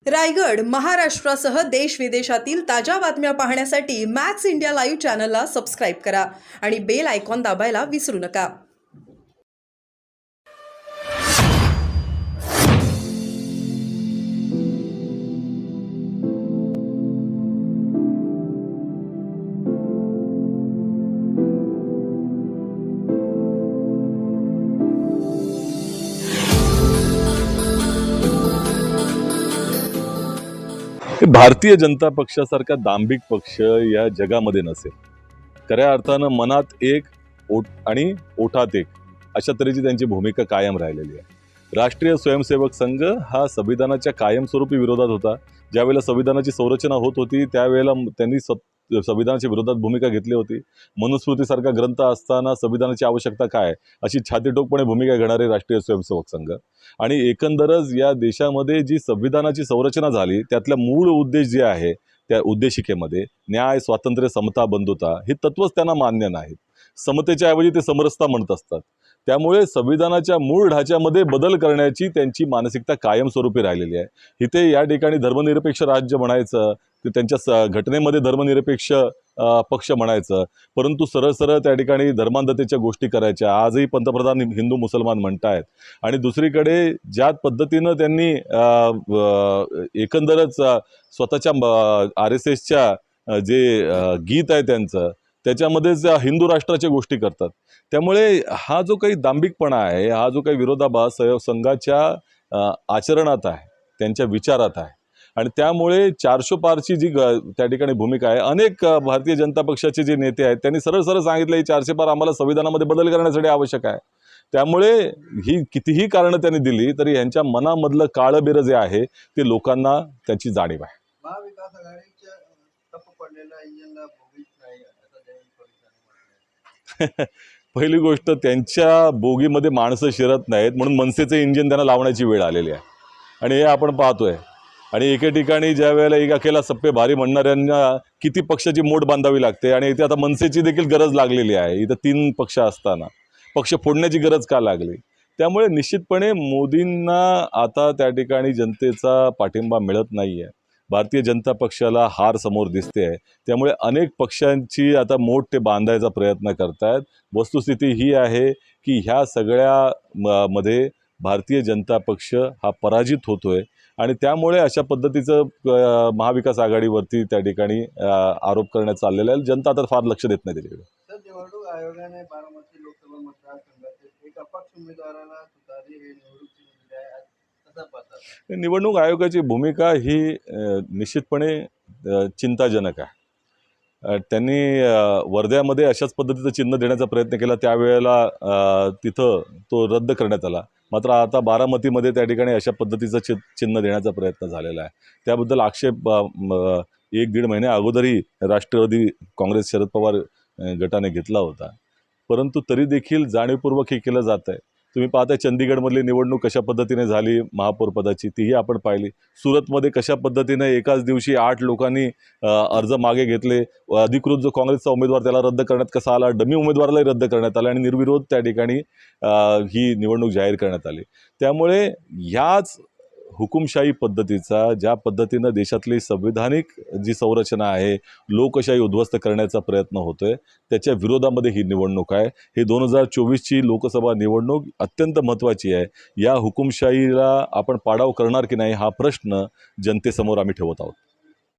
रायगड, महाराष्ट्रासह देश विदेशातील ताज्या बातम्या पाहण्यासाठी मॅक्स इंडिया लाईव्ह चॅनलला सबस्क्राईब करा आणि बेल आयकॉन दाबायला विसरू नका। भारतीय जनता पक्षासारखा दांभिक पक्ष या जगामध्ये नसेल। खऱ्या अर्थानं मनात एक आणि ओठात एक अशा तऱ्हेची त्यांची भूमिका कायम राहिलेली आहे। राष्ट्रीय स्वयंसेवक संघ हा संविधानाच्या कायमस्वरूपी विरोधात होता। ज्यावेळेला संविधानाची संरचना होत होती त्यावेळेला त्यांनी संविधानाच्या विरोधात भूमिका घेतली होती। मनुस्मृतीसारखा ग्रंथ असताना संविधानाची आवश्यकता काय अशी छातीठोकपणे भूमिका घेणारे राष्ट्रीय स्वयंसेवक संघ आणि एकंदरच या देशामध्ये जी संविधानाची संरचना झाली त्यातला मूळ उद्देश जे आहे त्या उद्देशिकेमध्ये न्याय, स्वातंत्र्य, समता, बंधुता ही तत्वच त्यांना मान्य नाहीत। समतेच्या ऐवजी ते समरसता म्हणत असतात। त्यामुळे संविधानाच्या मूळ ढाच्यामध्ये बदल करण्याची त्यांची मानसिकता कायमस्वरूपी राहिलेली आहे। इथे या ठिकाणी धर्मनिरपेक्ष राज्य म्हणायचं, त्यांच्या घटनेमध्ये धर्मनिरपेक्ष पक्ष म्हणायचं, परंतु सरळ सरळ त्या ठिकाणी धर्मांधतेच्या गोष्टी करायच्या। आजही पंतप्रधान हिंदू मुसलमान म्हणतायत आणि दुसरीकडे ज्या पद्धतीनं त्यांनी एकंदरच स्वतःच्या RSSच्या जे गीत आहे त्यांचं त्याच्यामध्येच हिंदू राष्ट्राच्या गोष्टी करतात। त्यामुळे हा जो काही दांभिकपणा आहे, हा जो काही विरोधाभास संघाच्या आचरणात आहे, त्यांच्या विचारात आहे आणि त्यामुळे 400 पारची जी त्या ठिकाणी भूमिका आहे, अनेक भारतीय जनता पक्षाचे जे नेते आहेत त्यांनी सरळ सरळ सांगितलं ही 400 पार आम्हाला संविधानामध्ये बदल करण्यासाठी आवश्यक आहे। त्यामुळे ही कितीही कारणं त्यांनी दिली तरी यांच्या मनामधलं काळबेर जे आहे ते लोकांना त्याची जाणीव आहे। महाविकास आघाडीच्या टप्प पडलेल्या इंजिनला बोगीच नाही असं देवेंद्र फडणवीसांनी म्हटलं। पहिली गोष्ट त्यांच्या बोगीमध्ये माणसं शिरत नाहीत म्हणून मनसेचं इंजिन त्यांना लावण्याची वेळ आलेली आहे आणि हे आपण पाहतोय। आणि एके ठिकाणी ज्या वेळेला एक अकेला सप्पे भारी म्हणणाऱ्यांना किती पक्षाची मोठ बांधावी लागते आणि इथे आता मनसेची देखील गरज लागलेली आहे। इथं 3 पक्ष असताना पक्ष फोडण्याची गरज का लागली? त्यामुळे निश्चितपणे मोदींना आता त्या ठिकाणी जनतेचा पाठिंबा मिळत नाही आहे। भारतीय जनता पक्षाला हार समोर दिसते आहे। त्यामुळे अनेक पक्षांची आता मोठ ते बांधायचा प्रयत्न करतायत। वस्तुस्थिती ही आहे की ह्या सगळ्या मध्ये भारतीय जनता पक्ष हा पराजित होतोय आणि त्यामुळे अशा पद्धतीचं महाविकास आघाडीवरती त्या ठिकाणी आरोप करण्यात चाललेला आहे। जनता आता फार लक्ष देत नाही त्याच्याकडे। तर निवडणूक आयोगाने बारामती लोकसभा मतदारसंघातील एक अपक्ष उमेदवाराला तुतारी हे निवडणूक दिली आहे, कसा पाहतात? निवडणूक आयोगाची भूमिका ही निश्चितपणे चिंताजनक आहे। त्यांनी वर्ध्यामध्ये अशाच पद्धतीचं चिन्ह देण्याचा प्रयत्न केला, त्यावेळेला तिथं तो रद्द करण्यात आला। मात्र आता बारामतीमध्ये त्या ठिकाणी अशा पद्धतीचं चिन्ह देण्याचा प्रयत्न झालेला आहे। त्याबद्दल आक्षेप 1-1.5 महिन्या अगोदरही राष्ट्रवादी काँग्रेस शरद पवार गटाने घेतला होता, परंतु तरी देखील जाणीवपूर्वक हे केलं जात आहे। तुम्ही पाहता चंदीगडमधली निवडणूक कशा पद्धतीने झाली महापौर पदाची तीही आपण पाहिली। सुरतमध्ये कशा पद्धतीने एकाच दिवशी 8 लोकांनी अर्ज मागे घेतले। अधिकृत जो काँग्रेसचा उमेदवार त्याला रद्द करण्यात कसा आला, डमी उमेदवारालाही रद्द करण्यात आला आणि निर्विरोध त्या ठिकाणी ही निवडणूक जाहीर करण्यात आली। त्यामुळे ह्याच हुकुमशाही पद्धतीचा ज्या पद्धतीनं देशातली संविधानिक जी संरचना आहे लोकशाही उद्ध्वस्त करण्याचा प्रयत्न होतोय त्याच्या विरोधामध्ये ही निवडणूक आहे। ही 2024ची लोकसभा निवडणूक अत्यंत महत्त्वाची आहे। या हुकुमशाहीला आपण पाडाव करणार की नाही हा प्रश्न जनतेसमोर आम्ही ठेवत आहोत।